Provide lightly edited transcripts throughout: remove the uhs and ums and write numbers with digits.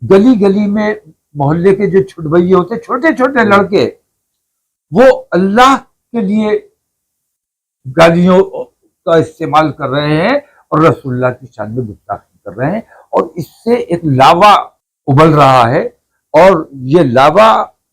गली गली में मोहल्ले के जो छुटभैये होते, छोटे छोटे लड़के, वो अल्लाह के लिए गालियों का इस्तेमाल कर रहे हैं और रसूलुल्लाह की शान में गुस्ताखी कर रहे हैं। और इससे एक लावा उबल रहा है, और ये लावा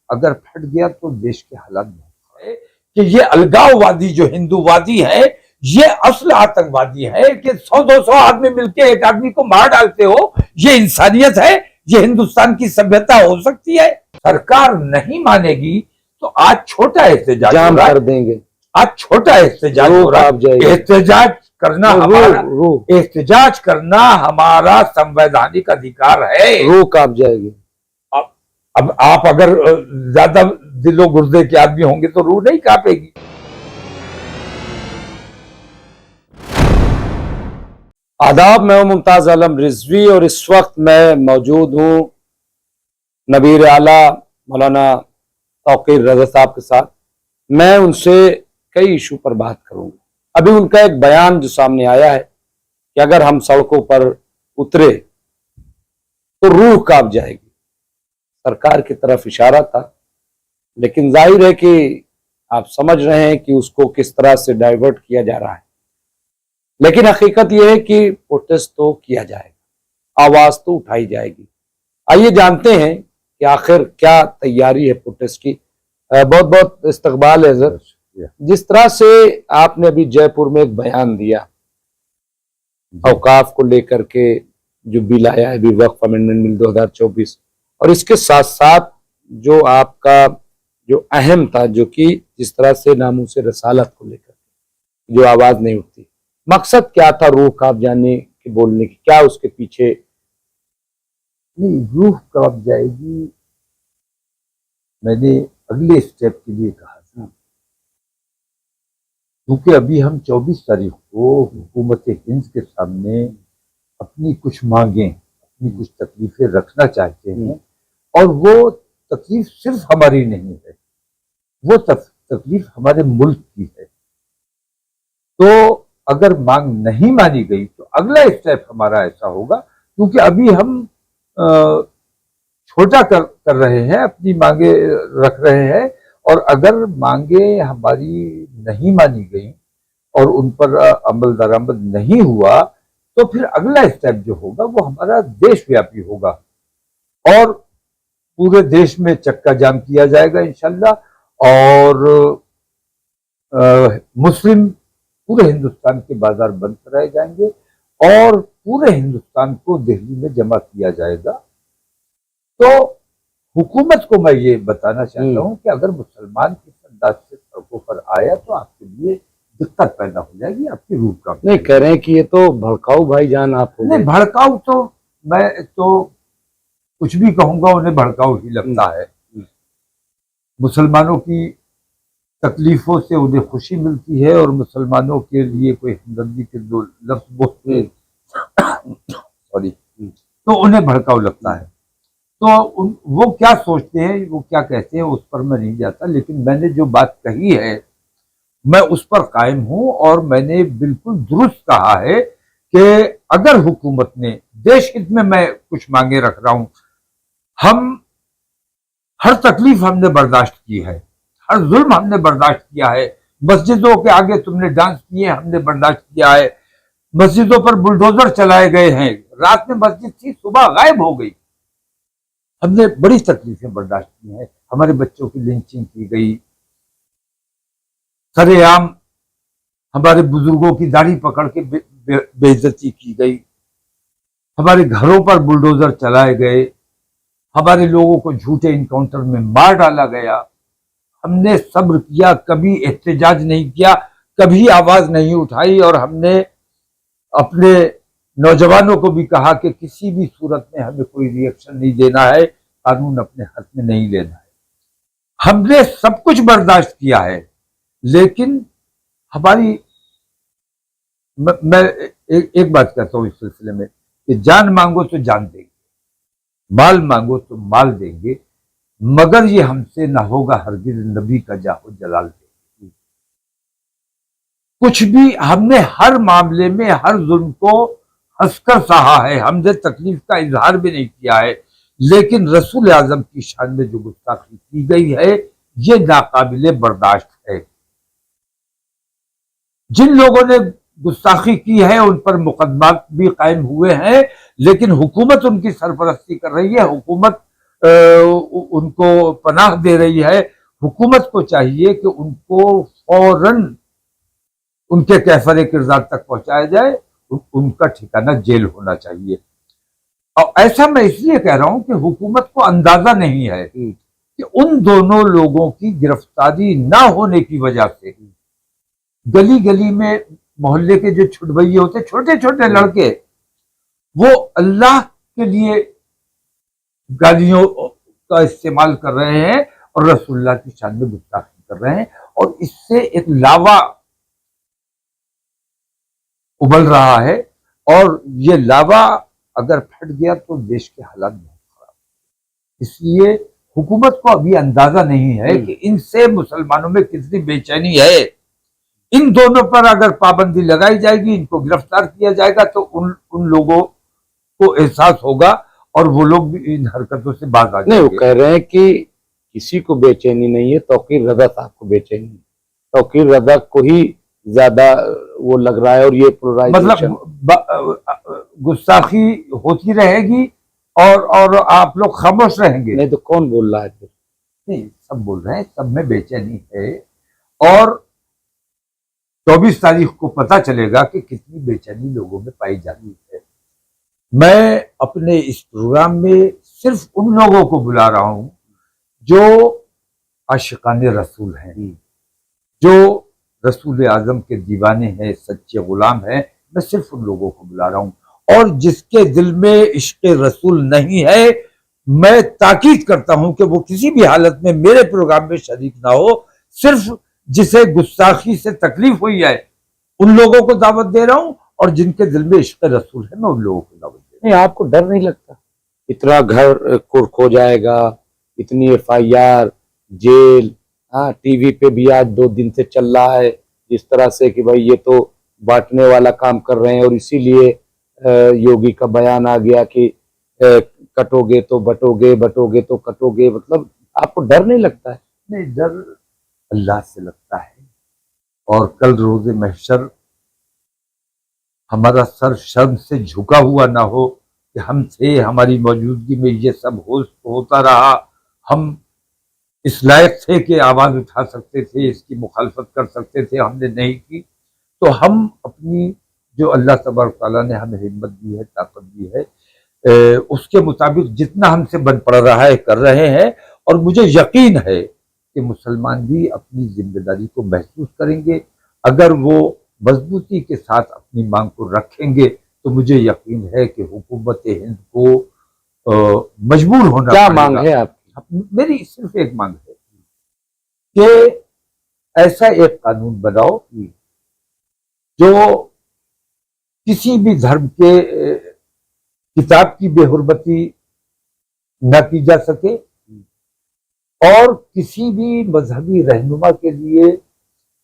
अगर फट गया तो देश के हालात बहुत है कि ये अलगाववादी जो हिंदूवादी है, ये असल आतंकवादी है कि 100-200 आदमी मिलकर एक आदमी को मार डालते हो। ये इंसानियत है? ये हिंदुस्तान की सभ्यता हो सकती है? सरकार नहीं मानेगी तो आज छोटा एहतजाज कर देंगे, आज छोटा एहतजाज हो रहा है। एहतजाज करना हमारा संवैधानिक अधिकार है। रूह कांप जाएगी। अब आप अगर ज्यादा दिलो गुर्दे के आदमी होंगे तो रूह नहीं कांपेगी। आदाब, मैं हूं मुमताज आलम रिजवी और इस वक्त मैं मौजूद हूं नबीर आला मौलाना तौकीर रजा साहब के साथ। मैं उनसे कई इशू पर बात करूंगा। अभी उनका एक बयान जो सामने आया है कि अगर हम सड़कों पर उतरे तो रूह कांप जाएगी, सरकार की तरफ इशारा था, लेकिन जाहिर है कि आप समझ रहे हैं कि उसको किस तरह से डाइवर्ट किया जा रहा है। लेकिन हकीकत यह है कि प्रोटेस्ट तो किया जाएगा, आवाज तो उठाई जाएगी। आइए जानते हैं कि आखिर क्या तैयारी है प्रोटेस्ट की। बहुत बहुत इस्तकबाल है सर। जिस तरह से आपने अभी जयपुर में एक बयान दिया औकाफ को लेकर के, जो बिल आया है अभी वक्फ अमेंडमेंट बिल 2024, और इसके साथ साथ जो आपका जो अहम था, जो कि जिस तरह से नामूसे रसालत को लेकर जो आवाज नहीं उठती, मकसद क्या था रूह कांप जाने के बोलने की? क्या उसके पीछे? नहीं, रूह कांप जाएगी मैंने अगले स्टेप के लिए कहा था, क्योंकि अभी हम 24 तारीख को हुकूमत हिंद के सामने अपनी कुछ मांगें, अपनी कुछ तकलीफें रखना चाहते हैं। और वो तकलीफ सिर्फ हमारी नहीं है, वो तकलीफ हमारे मुल्क की है। तो अगर मांग नहीं मानी गई तो अगला स्टेप हमारा ऐसा होगा, क्योंकि अभी हम छोटा कर रहे हैं, अपनी मांगे रख रहे हैं, और अगर मांगे हमारी नहीं मानी गई और उन पर अमल दरामद नहीं हुआ तो फिर अगला स्टेप जो होगा वो हमारा देशव्यापी होगा और पूरे देश में चक्का जाम किया जाएगा इंशाल्लाह। और मुस्लिम पूरे हिंदुस्तान के बाजार बंद कराए जाएंगे और पूरे हिंदुस्तान को दिल्ली में जमा किया जाएगा। तो हुकूमत को मैं ये बताना चाहता हूँ कि अगर मुसलमान किस अंदाज से सड़कों पर आया तो आपके लिए दिक्कत पैदा हो जाएगी, आपकी रूह का। नहीं कह रहे हैं कि ये तो भड़काऊ भाईजान आप हो। नहीं, भड़काऊ तो मैं तो कुछ भी कहूंगा उन्हें भड़काऊ ही लगता है। मुसलमानों की तकलीफों से उन्हें खुशी मिलती है और मुसलमानों के लिए कोई हमदर्दी के दो लफ्ज बोलते सॉरी तो उन्हें भड़काऊ लगता है। तो वो क्या सोचते हैं, वो क्या कहते हैं, उस पर मैं नहीं जाता। लेकिन मैंने जो बात कही है मैं उस पर कायम हूं और मैंने बिल्कुल दुरुस्त कहा है कि अगर हुकूमत ने देश हित में, मैं कुछ मांगे रख रहा हूं, हम हर तकलीफ हमने बर्दाश्त की है, हर जुल्म हमने बर्दाश्त किया है। मस्जिदों के आगे तुमने डांस किए, हमने बर्दाश्त किया है। मस्जिदों पर बुलडोजर चलाए गए हैं, रात में मस्जिद थी, सुबह गायब हो गई। हमने बड़ी तकलीफें बर्दाश्त की हैं। हमारे बच्चों की लिंचिंग की गई, सरेआम हमारे बुजुर्गों की दाढ़ी पकड़ के बेइज्जती की गई, हमारे घरों पर बुलडोजर चलाए गए, हमारे लोगों को झूठे इनकाउंटर में मार डाला गया। हमने सब्र किया, कभी एहतजाज नहीं किया, कभी आवाज नहीं उठाई। और हमने अपने नौजवानों को भी कहा कि किसी भी सूरत में हमें कोई रिएक्शन नहीं देना है, कानून अपने हाथ में नहीं लेना है। हमने सब कुछ बर्दाश्त किया है, लेकिन हमारी मैं एक बात कहता हूं इस सिलसिले में कि जान मांगो तो जान देंगे, माल मांगो तो माल देंगे, मगर ये हमसे ना होगा हरगिज नबी का जाहो जलाल देंगे। कुछ भी हमने हर मामले में हर जुल्म को हंसकर सहा है, हमने तकलीफ का इजहार भी नहीं किया है। लेकिन रसूल आजम की शान में जो गुस्ताखी की गई है ये नाकाबिले बर्दाश्त है। जिन लोगों ने गुस्ताखी की है उन पर मुकदमा भी कायम हुए हैं, लेकिन हुकूमत उनकी सरपरस्ती कर रही है, हुकूमत उनको पनाह दे रही है। हुकूमत को चाहिए कि उनको फौरन उनके कैफरे किरदार तक पहुंचाया जाए, उनका ठिकाना जेल होना चाहिए। और ऐसा मैं इसलिए कह रहा हूं कि हुकूमत को अंदाजा नहीं है कि उन दोनों लोगों की गिरफ्तारी ना होने की वजह से गली गली में मोहल्ले के जो छुटभैये होते, छोटे छोटे लड़के, वो अल्लाह के लिए गालियों का इस्तेमाल कर रहे हैं और रसूलुल्लाह की शान में गुस्ताखी कर रहे हैं, और इससे एक लावा उबल रहा है। और ये लावा अगर फट गया तो देश के हालात बहुत खराब। इसलिए हुकूमत को अभी अंदाजा नहीं है कि इनसे मुसलमानों में कितनी बेचैनी है। इन दोनों पर अगर पाबंदी लगाई जाएगी, इनको गिरफ्तार किया जाएगा, तो उन लोगों को एहसास होगा और वो लोग भी इन हरकतों से बाज आ जाएंगे। नहीं, वो कह रहे हैं कि किसी को बेचैनी नहीं है, तौकीर रजा साहब को बेचैनी है। तौकीर रजा को ही ज्यादा वो लग रहा है, और ये मतलब गुस्ताखी होती रहेगी और आप लोग खामोश रहेंगे। नहीं तो कौन बोल रहा है फिर? नहीं, सब बोल रहे हैं, सब में बेचैनी है, और 24 तारीख को पता चलेगा कि कितनी बेचैनी लोगों में पाई जाती है। मैं अपने इस प्रोग्राम में सिर्फ उन लोगों को बुला रहा हूं जो आशिकाने रसूल हैं, जो रसूल आजम के दीवाने हैं, सच्चे गुलाम हैं। मैं सिर्फ उन लोगों को बुला रहा हूं, और जिसके दिल में इश्क रसूल नहीं है, मैं ताकीद करता हूं कि वो किसी भी हालत में मेरे प्रोग्राम में शरीक ना हो। सिर्फ जिसे गुस्ताखी से तकलीफ हुई है उन लोगों को दावत दे रहा हूं, और जिनके दिल में इश्क रसूल है मैं उन लोगों को दावत दे रहा हूं। नहीं, आपको डर नहीं लगता इतना घर खो जाएगा, इतनी FIR, जेल? हाँ, टीवी पे भी आज 2 दिन से चल रहा है जिस तरह से कि भाई ये तो बांटने वाला काम कर रहे हैं, और इसीलिए योगी का बयान आ गया कि कटोगे तो बटोगे, बटोगे तो कटोगे। मतलब आपको डर नहीं लगता है? नहीं, डर अल्लाह से लगता है, और कल रोज़े महशर हमारा सर शर्म से झुका हुआ ना हो कि हम थे, हमारी मौजूदगी में ये सब होता रहा, हम इस लायक थे कि आवाज उठा सकते थे, इसकी मुखालफत कर सकते थे, हमने नहीं की। तो हम अपनी जो अल्लाह तबारक तआला ने हमें हिम्मत दी है, ताकत दी है, उसके मुताबिक जितना हमसे बन पड़ रहा है कर रहे हैं। और मुझे यकीन है कि मुसलमान भी अपनी जिम्मेदारी को महसूस करेंगे। अगर वो मजबूती के साथ अपनी मांग को रखेंगे तो मुझे यकीन है कि हुकूमत हिंद को मजबूर होना क्या पड़ेगा। मांग है आपकी? मेरी सिर्फ एक मांग है कि ऐसा एक कानून बनाओ जो किसी भी धर्म के किताब की बेहुरमती न की जा सके, और किसी भी मजहबी रहनुमा के लिए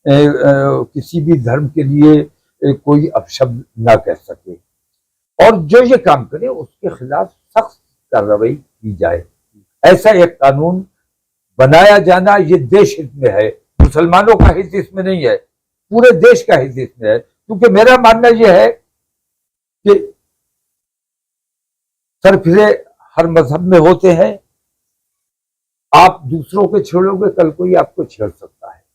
किसी भी धर्म के लिए कोई अपशब्द ना कह सके, और जो ये काम करे उसके खिलाफ सख्त कार्रवाई की जाए। ऐसा एक कानून बनाया जाना ये देश हित में है, मुसलमानों का हित इसमें नहीं है, पूरे देश का हित इसमें है। क्योंकि मेरा मानना यह है कि सरफिरे हर मजहब में होते हैं, आप दूसरों के छेड़ोगे कल कोई आपको छेड़ सकता है।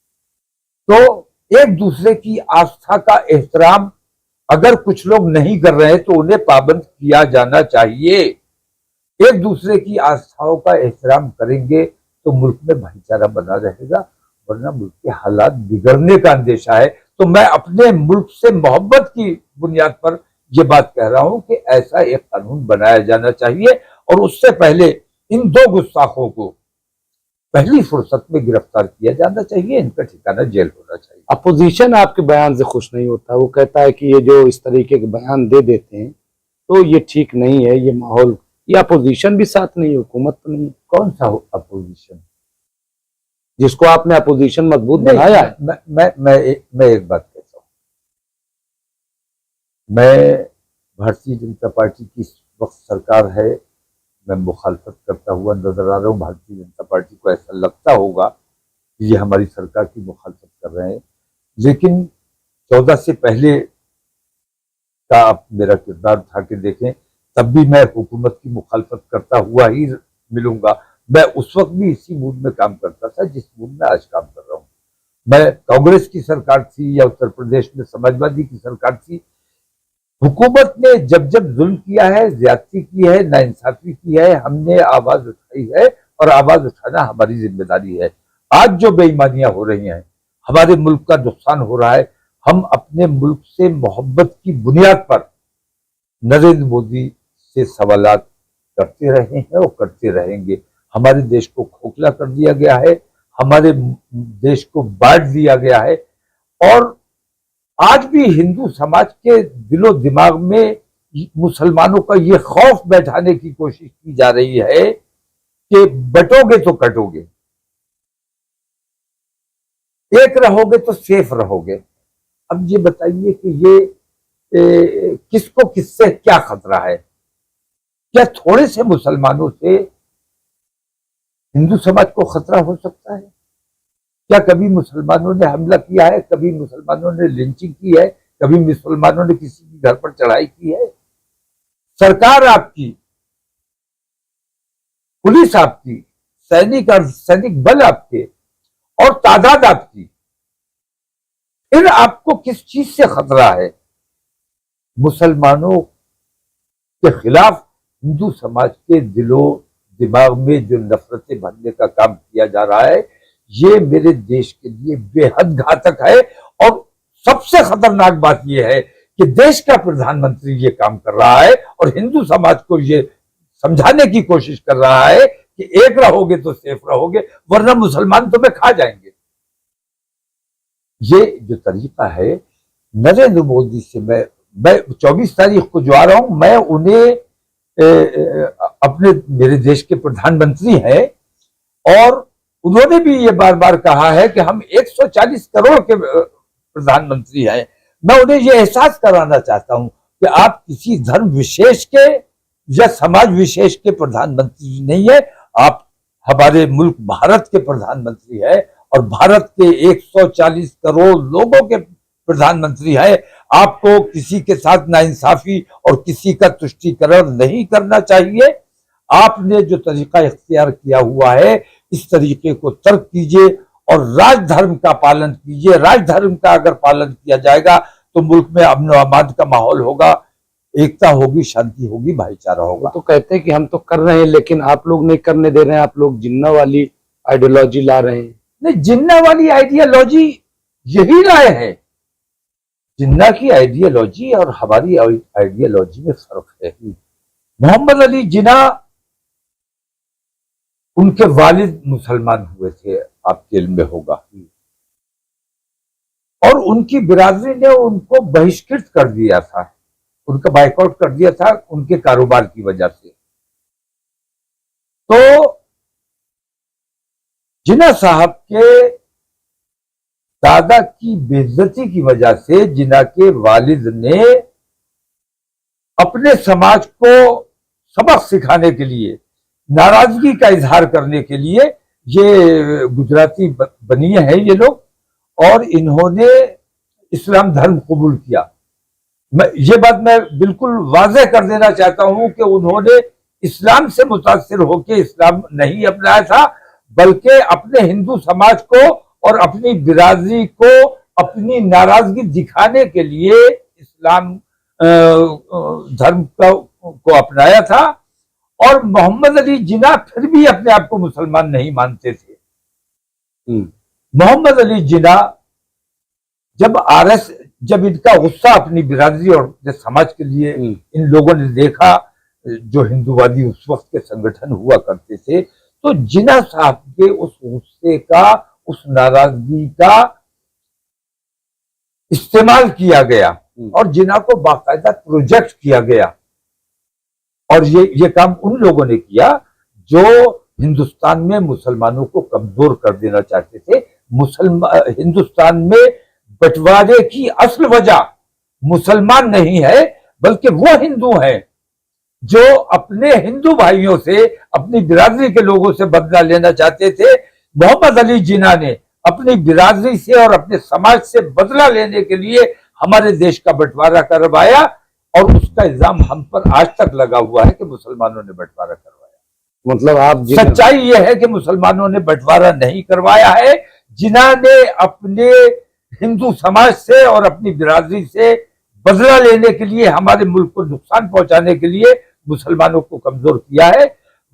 तो एक दूसरे की आस्था का एहतराम अगर कुछ लोग नहीं कर रहे हैं तो उन्हें पाबंद किया जाना चाहिए। एक दूसरे की आस्थाओं का एहतराम करेंगे तो मुल्क में भाईचारा बना रहेगा, वरना मुल्क के हालात बिगड़ने का अंदेशा है। तो मैं अपने मुल्क से मोहब्बत की बुनियाद पर यह बात कह रहा हूं कि ऐसा एक कानून बनाया जाना चाहिए, और उससे पहले इन 2 गुस्ताखों को पहली फुर्सत में गिरफ्तार किया जाना चाहिए, इनका ठिकाना जेल होना चाहिए। अपोजिशन आपके बयान से खुश नहीं होता, वो कहता है कि ये जो इस तरीके के बयान दे देते हैं तो ये ठीक नहीं है, ये माहौल, ये अपोजिशन भी साथ नहीं, हुकूमत तो नहीं। कौन सा अपोजिशन जिसको आपने अपोजिशन मजबूत बनाया है? मैं एक बात कहता हूं, मैं भारतीय जनता पार्टी की इस वक्त सरकार है, मैं मुखालफत करता हुआ नजर आ रहा हूँ। भारतीय जनता पार्टी को ऐसा लगता होगा कि ये हमारी सरकार की मुखालफत कर रहे हैं, लेकिन 14 से पहले का आप मेरा किरदार उठा के देखें, तब भी मैं हुकूमत की मुखालफत करता हुआ ही मिलूंगा। मैं उस वक्त भी इसी मूड में काम करता था जिस मूड में आज काम कर रहा हूँ। मैं कांग्रेस की सरकार थी या उत्तर प्रदेश में समाजवादी की सरकार थी, हुकूमत ने जब जब जुल्म किया है, ज्यादती की है, नाइंसाफी की है, हमने आवाज उठाई है और आवाज उठाना हमारी जिम्मेदारी है। आज जो बेईमानियां हो रही हैं, हमारे मुल्क का नुकसान हो रहा है, हम अपने मुल्क से मोहब्बत की बुनियाद पर नरेंद्र मोदी से सवालात करते रहे हैं और करते रहेंगे। हमारे देश को खोखला कर दिया गया है, हमारे देश को बांट दिया गया है, और आज भी हिंदू समाज के दिलो दिमाग में मुसलमानों का ये खौफ बैठाने की कोशिश की जा रही है कि बटोगे तो कटोगे, एक रहोगे तो सेफ रहोगे। अब ये बताइए कि ये किसको किससे क्या खतरा है? क्या थोड़े से मुसलमानों से हिंदू समाज को खतरा हो सकता है? क्या कभी मुसलमानों ने हमला किया है? कभी मुसलमानों ने लिंचिंग की है? कभी मुसलमानों ने किसी के घर पर चढ़ाई की है? सरकार आपकी, पुलिस आपकी, सैनिक बल आपके और तादाद आपकी, फिर आपको किस चीज से खतरा है? मुसलमानों के खिलाफ हिंदू समाज के दिलो दिमाग में जो नफरतें भरने का काम किया जा रहा है, ये मेरे देश के लिए बेहद घातक है। और सबसे खतरनाक बात यह है कि देश का प्रधानमंत्री ये काम कर रहा है और हिंदू समाज को ये समझाने की कोशिश कर रहा है कि एक रहोगे तो सेफ रहोगे, वरना मुसलमान तुम्हें खा जाएंगे। ये जो तरीका है, नरेंद्र मोदी से मैं 24 तारीख को जो आ रहा हूं, मैं उन्हें अपने मेरे देश के प्रधानमंत्री हैं और उन्होंने भी ये बार बार कहा है कि हम 140 करोड़ के प्रधानमंत्री हैं। मैं उन्हें ये एहसास कराना चाहता हूं कि आप किसी धर्म विशेष के या समाज विशेष के प्रधानमंत्री नहीं है, आप हमारे मुल्क भारत के प्रधानमंत्री है और भारत के 140 करोड़ लोगों के प्रधानमंत्री है। आपको किसी के साथ नाइंसाफी और किसी का तुष्टीकरण नहीं करना चाहिए। आपने जो तरीका इख्तियार किया हुआ है, इस तरीके को तर्क कीजिए और राजधर्म का पालन कीजिए। राजधर्म का अगर पालन किया जाएगा तो मुल्क में अमन व अमान का माहौल होगा, एकता होगी, शांति होगी, भाईचारा होगा। तो कहते हैं कि हम तो कर रहे हैं लेकिन आप लोग नहीं करने दे रहे हैं, आप लोग जिन्ना वाली आइडियोलॉजी ला रहे हैं। नहीं, जिन्ना वाली आइडियोलॉजी यही लाए हैं। जिन्ना की आइडियोलॉजी और हमारी आइडियोलॉजी में फर्क है। मोहम्मद अली जिन्ना, उनके वालिद मुसलमान हुए थे, आपके इल्म में होगा, और उनकी बिरादरी ने उनको बहिष्कृत कर दिया था, उनका बाइकआउट कर दिया था उनके कारोबार की वजह से। तो जिन्ना साहब के दादा की बेइज्जती की वजह से जिन्ना के वालिद ने अपने समाज को सबक सिखाने के लिए, नाराजगी का इजहार करने के लिए, ये गुजराती बनिए हैं ये लोग, और इन्होंने इस्लाम धर्म कबूल किया। ये बात मैं बिल्कुल वाज़ेह कर देना चाहता हूं कि उन्होंने इस्लाम से मुतासिर होकर इस्लाम नहीं अपनाया था, बल्कि अपने हिंदू समाज को और अपनी बिरादरी को अपनी नाराजगी दिखाने के लिए इस्लाम धर्म को अपनाया था। और मोहम्मद अली जिन्ना फिर भी अपने आप को मुसलमान नहीं मानते थे। मोहम्मद अली जिन्ना जब इनका गुस्सा अपनी बिरादरी और समाज के लिए इन लोगों ने देखा, जो हिंदूवादी उस वक्त के संगठन हुआ करते थे, तो जिन्ना साहब के उस गुस्से का, उस नाराजगी का इस्तेमाल किया गया और जिन्ना को बाकायदा प्रोजेक्ट किया गया। और ये काम उन लोगों ने किया जो हिंदुस्तान में मुसलमानों को कमजोर कर देना चाहते थे। हिंदुस्तान में बंटवारे की असल वजह मुसलमान नहीं है, बल्कि वो हिंदू हैं जो अपने हिंदू भाइयों से, अपनी बिरादरी के लोगों से बदला लेना चाहते थे, मोहम्मद अली जिन्ना ने अपनी बिरादरी से और अपने समाज से बदला लेने के लिए हमारे देश का बंटवारा करवाया, और उसका इल्जाम हम पर आज तक लगा हुआ है कि मुसलमानों ने बंटवारा करवाया। मतलब आप सच्चाई यह है कि मुसलमानों ने बंटवारा नहीं करवाया है। जिन्ना ने अपने हिंदू समाज से और अपनी बिरादरी से बदला लेने के लिए, हमारे मुल्क को नुकसान पहुंचाने के लिए मुसलमानों को कमजोर किया है।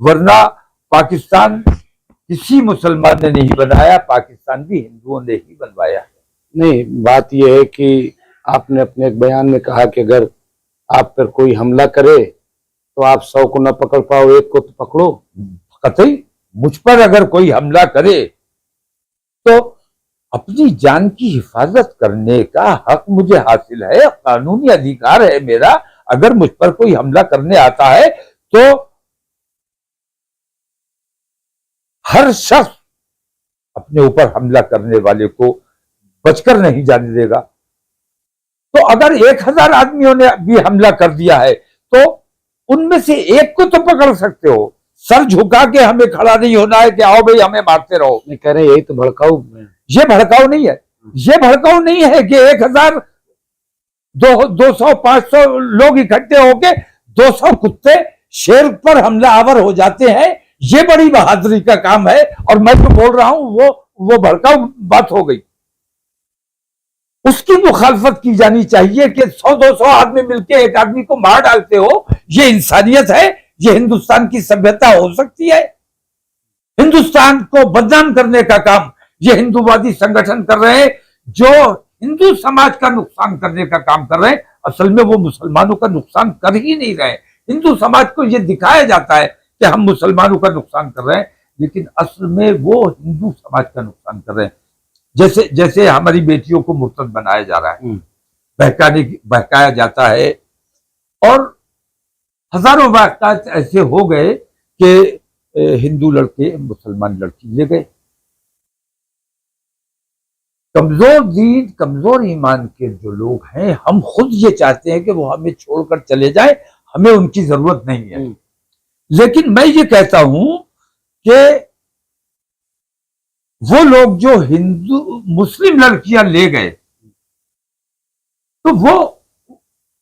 वरना पाकिस्तान किसी मुसलमान ने नहीं बनाया, पाकिस्तान भी हिंदुओं ने ही बनवाया है। नहीं, बात यह है कि आपने अपने एक बयान में कहा कि अगर आप पर कोई हमला करे तो आप 100 को न पकड़ पाओ, एक को तो पकड़ो। कतई मुझ पर अगर कोई हमला करे तो अपनी जान की हिफाजत करने का हक मुझे हासिल है, कानूनी अधिकार है मेरा। अगर मुझ पर कोई हमला करने आता है तो हर शख्स अपने ऊपर हमला करने वाले को बचकर नहीं जाने देगा। तो अगर 1000 आदमियों ने भी हमला कर दिया है तो उनमें से एक को तो पकड़ सकते हो। सर झुका के हमें खड़ा नहीं होना है कि आओ भाई हमें मारते रहो। नहीं कह रहे, यही तो भड़काऊ। ये भड़काऊ नहीं है। ये भड़काऊ नहीं है कि 1000 200 500 लोग इकट्ठे होके 200 कुत्ते शेर पर हमलावर हो जाते हैं। ये बड़ी बहादुरी का काम है। और मैं तो बोल रहा हूं वो भड़काऊ बात हो गई। उसकी मुखालफत की जानी चाहिए कि 100-200 आदमी मिलकर एक आदमी को मार डालते हो। ये इंसानियत है? ये हिंदुस्तान की सभ्यता हो सकती है? हिंदुस्तान को बदनाम करने का काम ये हिंदूवादी संगठन कर रहे हैं, जो हिंदू समाज का नुकसान करने का काम कर रहे हैं। असल में वो मुसलमानों का नुकसान कर ही नहीं रहे। हिंदू समाज को ये दिखाया जाता है कि हम मुसलमानों का नुकसान कर रहे हैं, लेकिन असल में वो हिंदू समाज का नुकसान कर रहे हैं। जैसे हमारी बेटियों को मुर्तद बनाया जा रहा है, बहकाया जाता है, और हजारों वाक़यात ऐसे हो गए कि हिंदू लड़के मुसलमान लड़की ले गए। कमजोर दीन, कमजोर ईमान के जो लोग हैं, हम खुद ये चाहते हैं कि वो हमें छोड़कर चले जाए, हमें उनकी जरूरत नहीं है। लेकिन मैं ये कहता हूं कि वो लोग जो हिंदू मुस्लिम लड़कियां ले गए, तो वो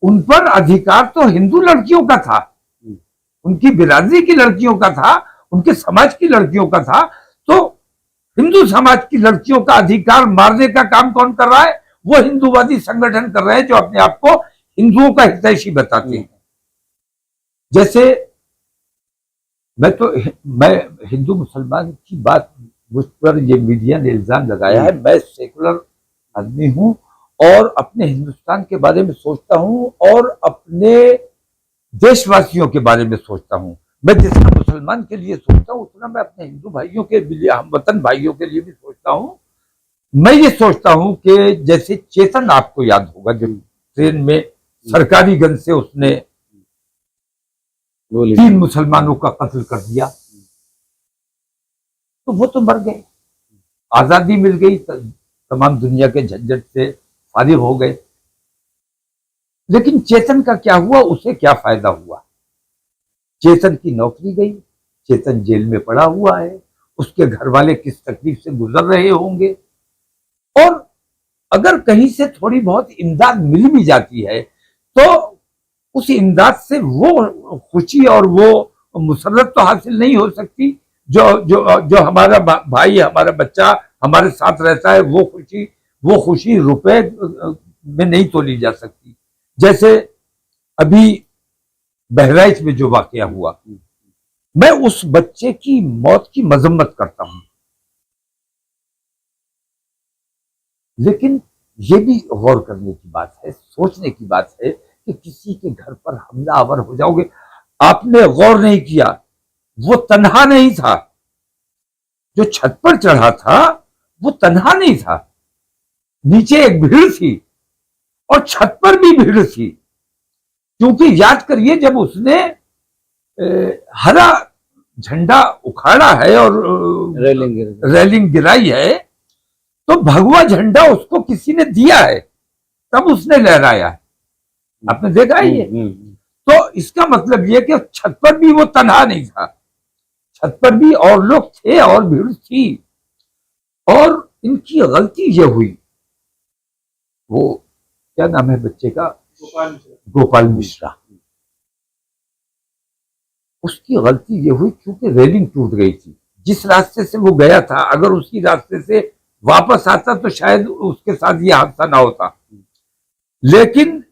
उन पर अधिकार तो हिंदू लड़कियों का था, उनकी बिरादरी की लड़कियों का था, उनके समाज की लड़कियों का था। तो हिंदू समाज की लड़कियों का अधिकार मारने का काम कौन कर रहा है? वो हिंदूवादी संगठन कर रहे हैं, जो अपने आप को हिंदुओं का हितैषी बताते हैं। जैसे मैं हिंदू मुसलमान की बात, मुझ पर ये मीडिया ने इल्जाम लगाया है। मैं सेकुलर आदमी हूं और अपने हिंदुस्तान के बारे में सोचता हूं और अपने देशवासियों के बारे में सोचता हूं। मैं जितना मुसलमान के लिए सोचता हूं, उतना मैं अपने हिंदू भाइयों के लिए, हमवतन भाइयों के लिए भी सोचता हूं। मैं ये सोचता हूं कि जैसे चेतन, आपको याद होगा, जो ट्रेन में सरकारी गन से उसने 3 मुसलमानों का कत्ल कर दिया, तो वो तो मर गए, आजादी मिल गई, तमाम दुनिया के झंझट से फारिग हो गए। लेकिन चेतन का क्या हुआ? उसे क्या फायदा हुआ? चेतन की नौकरी गई, चेतन जेल में पड़ा हुआ है, उसके घर वाले किस तकलीफ से गुजर रहे होंगे। और अगर कहीं से थोड़ी बहुत इमदाद मिल भी जाती है तो उस इमदाद से वो खुशी और वो मुसर्रत तो हासिल नहीं हो सकती। जो हमारा भाई, हमारा बच्चा हमारे साथ रहता है, वो खुशी रुपए में नहीं तोली जा सकती। जैसे अभी बहराइच में जो वाकया हुआ, मैं उस बच्चे की मौत की मजम्मत करता हूं, लेकिन ये भी गौर करने की बात है, सोचने की बात है कि किसी के घर पर हमलावर हो जाओगे। आपने गौर नहीं किया, वो तन्हा नहीं था, जो छत पर चढ़ा था वो तन्हा नहीं था, नीचे एक भीड़ थी और छत पर भी भीड़ थी। क्योंकि याद करिए, जब उसने हरा झंडा उखाड़ा है और रेलिंग गिराई है, तो भगवा झंडा उसको किसी ने दिया है, तब उसने लहराया है। आपने देखा है ये? तो इसका मतलब ये कि छत पर भी वो तन्हा नहीं था, छत पर भी और लोग थे और भीड़ थी। और इनकी गलती ये हुई, वो क्या नाम है बच्चे का, गोपाल मिश्रा, उसकी गलती ये हुई क्योंकि रेलिंग टूट गई थी। जिस रास्ते से वो गया था, अगर उसी रास्ते से वापस आता तो शायद उसके साथ ये हादसा ना होता, लेकिन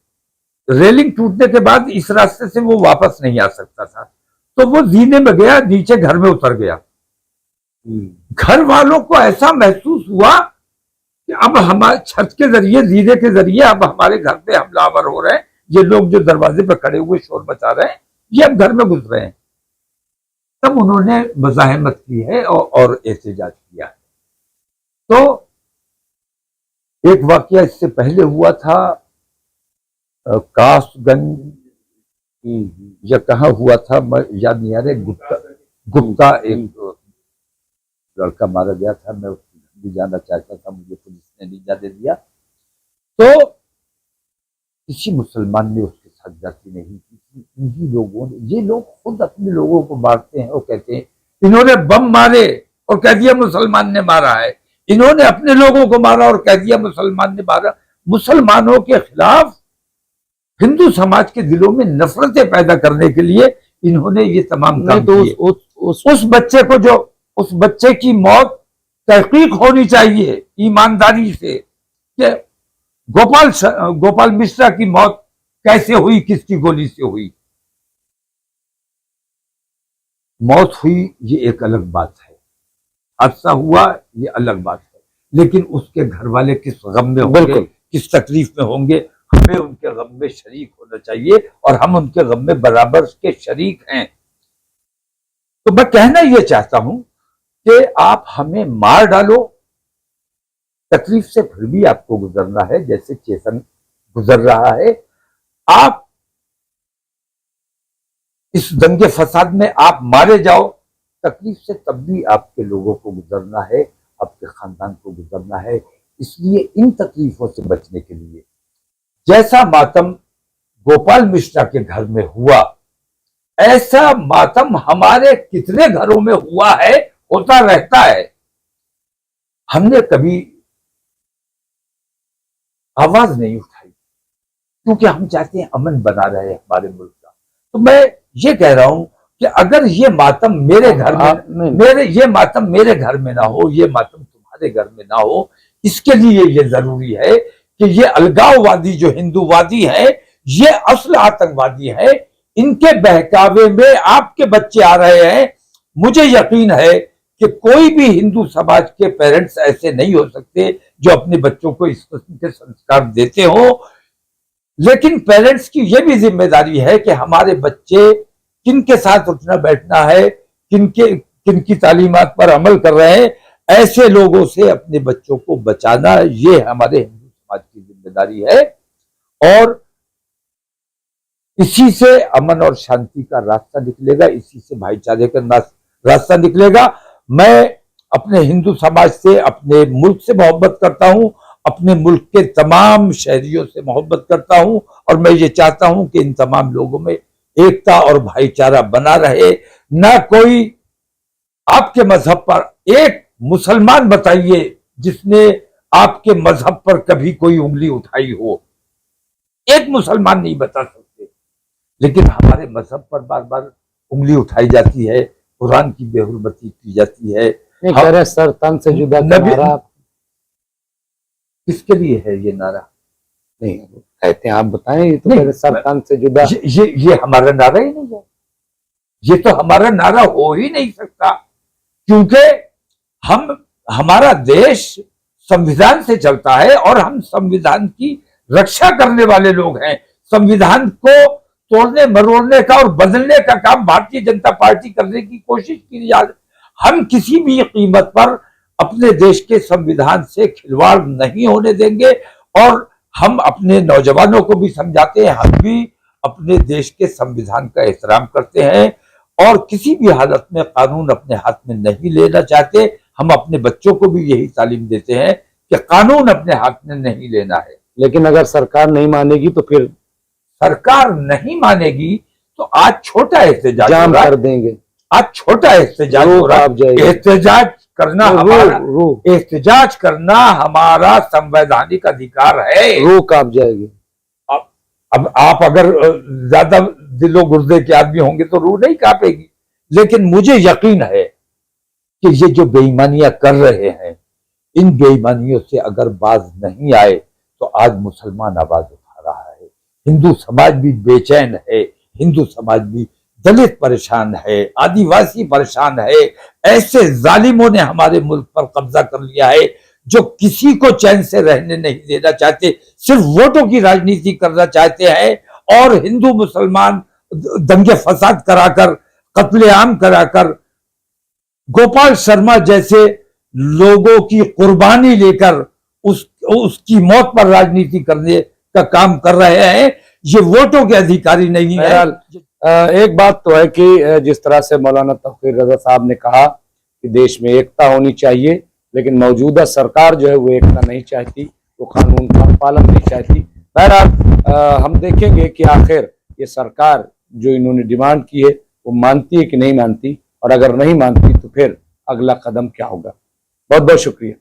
रेलिंग टूटने के बाद इस रास्ते से वो वापस नहीं आ सकता था, तो वो जीने में गया, नीचे घर में उतर गया। घर वालों को ऐसा महसूस हुआ कि अब हमारे छत के जरिए, जीने के जरिए अब हमारे घर पे हमलावर हो रहे हैं, ये लोग जो दरवाजे पे खड़े हुए शोर मचा रहे हैं, ये अब घर में घुस रहे हैं। तब उन्होंने मज़ाहमत की है और एहतजाज किया है। तो एक वाकया इससे पहले हुआ था कासगंज या कहाँ हुआ था, मैं याद नहीं आ रहा, गुप्ता एक लड़का मारा गया था, मैं उसको भी जाना चाहता था, मुझे पुलिस ने नहीं जाने दिया। तो किसी मुसलमान ने उसके साथ जाति नहीं की, इन्हीं लोगों ने, ये लोग खुद अपने लोगों को मारते हैं और कहते हैं इन्होंने बम मारे और कह दिया मुसलमान ने मारा है, इन्होंने अपने लोगों को मारा और कह दिया मुसलमान ने मारा। मुसलमानों के खिलाफ हिंदू समाज के दिलों में नफरतें पैदा करने के लिए इन्होंने ये तमाम काम किए। उस बच्चे को, जो उस बच्चे की मौत तहकीक होनी चाहिए ईमानदारी से कि गोपाल मिश्रा की मौत कैसे हुई, किसकी गोली से हुई। मौत हुई ये एक अलग बात है, हादसा हुआ ये अलग बात है, लेकिन उसके घर वाले किस गम में होंगे, किस तकलीफ में होंगे, हमें उनके गम में शरीक होना चाहिए और हम उनके गम में बराबर के शरीक हैं। तो मैं कहना ये चाहता हूं कि आप हमें मार डालो, तकलीफ से फिर भी आपको गुजरना है, जैसे चेतन गुजर रहा है। आप इस दंगे फसाद में आप मारे जाओ, तकलीफ से तब भी आपके लोगों को गुजरना है, आपके खानदान को गुजरना है। इसलिए इन तकलीफों से बचने के लिए जैसा मातम गोपाल मिश्रा के घर में हुआ, ऐसा मातम हमारे कितने घरों में हुआ है, होता रहता है। हमने कभी आवाज नहीं उठाई क्योंकि हम चाहते हैं अमन बना रहे हमारे मुल्क का। तो मैं ये कह रहा हूं कि अगर ये मातम मेरे घर में, ये मातम मेरे घर में ना हो, ये मातम तुम्हारे घर में ना हो, इसके लिए ये जरूरी है कि ये अलगाववादी जो हिंदूवादी है, ये असल आतंकवादी है, इनके बहकावे में आपके बच्चे आ रहे हैं। मुझे यकीन है कि कोई भी हिंदू समाज के पेरेंट्स ऐसे नहीं हो सकते जो अपने बच्चों को इस किस्म के संस्कार देते हो, लेकिन पेरेंट्स की यह भी जिम्मेदारी है कि हमारे बच्चे किनके साथ उठना बैठना है, किनकी तालीमात पर अमल कर रहे हैं, ऐसे लोगों से अपने बच्चों को बचाना, ये हमारे हिंदू समाज की जिम्मेदारी है। और इसी से अमन और शांति का रास्ता निकलेगा, इसी से भाईचारे का रास्ता निकलेगा। मैं अपने हिंदू समाज से, अपने मुल्क से मोहब्बत करता हूं, अपने मुल्क के तमाम शहरियों से मोहब्बत करता हूं, और मैं ये चाहता हूं कि इन तमाम लोगों में एकता और भाईचारा बना रहे। ना कोई आपके मजहब पर, एक मुसलमान बताइए जिसने आपके मजहब पर कभी कोई उंगली उठाई हो, एक मुसलमान नहीं बता सकते, लेकिन हमारे मजहब पर बार बार उंगली उठाई जाती है, कुरान की बेहुरमती की जाती है। सर तन से जुदा नारा किसके लिए है ये नारा? नहीं कहते हैं, आप बताएं। तो सर तन से जुदा, ये हमारा नारा ही नहीं है, ये तो हमारा नारा हो ही नहीं सकता, क्योंकि हमारा देश संविधान से चलता है और हम संविधान की रक्षा करने वाले लोग हैं। संविधान को तोड़ने मरोड़ने का और बदलने का काम भारतीय जनता पार्टी करने की कोशिश की जा रही। हम किसी भी कीमत पर अपने देश के संविधान से खिलवाड़ नहीं होने देंगे, और हम अपने नौजवानों को भी समझाते हैं, हम भी अपने देश के संविधान का एहतराम करते हैं और किसी भी हालत में कानून अपने हाथ में नहीं लेना चाहते। हम अपने बच्चों को भी यही तालीम देते हैं कि कानून अपने हाथ में नहीं लेना है। लेकिन अगर सरकार नहीं मानेगी तो फिर सरकार नहीं मानेगी तो आज छोटा एहतजाज हो जाम रहा है, कर देंगे, आज छोटा एहतजाज रूह हो रहा कांप जाएगी। है। एहतजाज करना हमारा रूह एहतजाज करना हमारा संवैधानिक अधिकार है। रूह कांप जाएगी। अब आप अगर ज्यादा दिलो गुर्दे के आदमी होंगे तो रूह नहीं कांपेगी, लेकिन मुझे यकीन है कि ये जो बेईमानियां कर रहे हैं, इन बेईमानियों से अगर बाज नहीं आए तो आज मुसलमान आवाज उठा रहा है, हिंदू समाज भी बेचैन है, हिंदू समाज भी, दलित परेशान है, आदिवासी परेशान है। ऐसे जालिमों ने हमारे मुल्क पर कब्जा कर लिया है जो किसी को चैन से रहने नहीं देना चाहते, सिर्फ वोटों की राजनीति करना चाहते हैं और हिंदू मुसलमान दंगे फसाद कराकर, कत्लेआम कराकर, गोपाल शर्मा जैसे लोगों की कुर्बानी लेकर उसकी मौत पर राजनीति करने का काम कर रहे हैं। ये वोटों के अधिकारी नहीं है। बहरहाल एक बात तो है कि जिस तरह से मौलाना तौकीर रजा साहब ने कहा कि देश में एकता होनी चाहिए, लेकिन मौजूदा सरकार जो है वो एकता नहीं चाहती, वो कानून का पालन नहीं चाहती। बहरहाल हम देखेंगे कि आखिर ये सरकार जो इन्होंने डिमांड की है वो मानती है कि नहीं मानती, और अगर नहीं मानती तो फिर अगला कदम क्या होगा। बहुत बहुत शुक्रिया।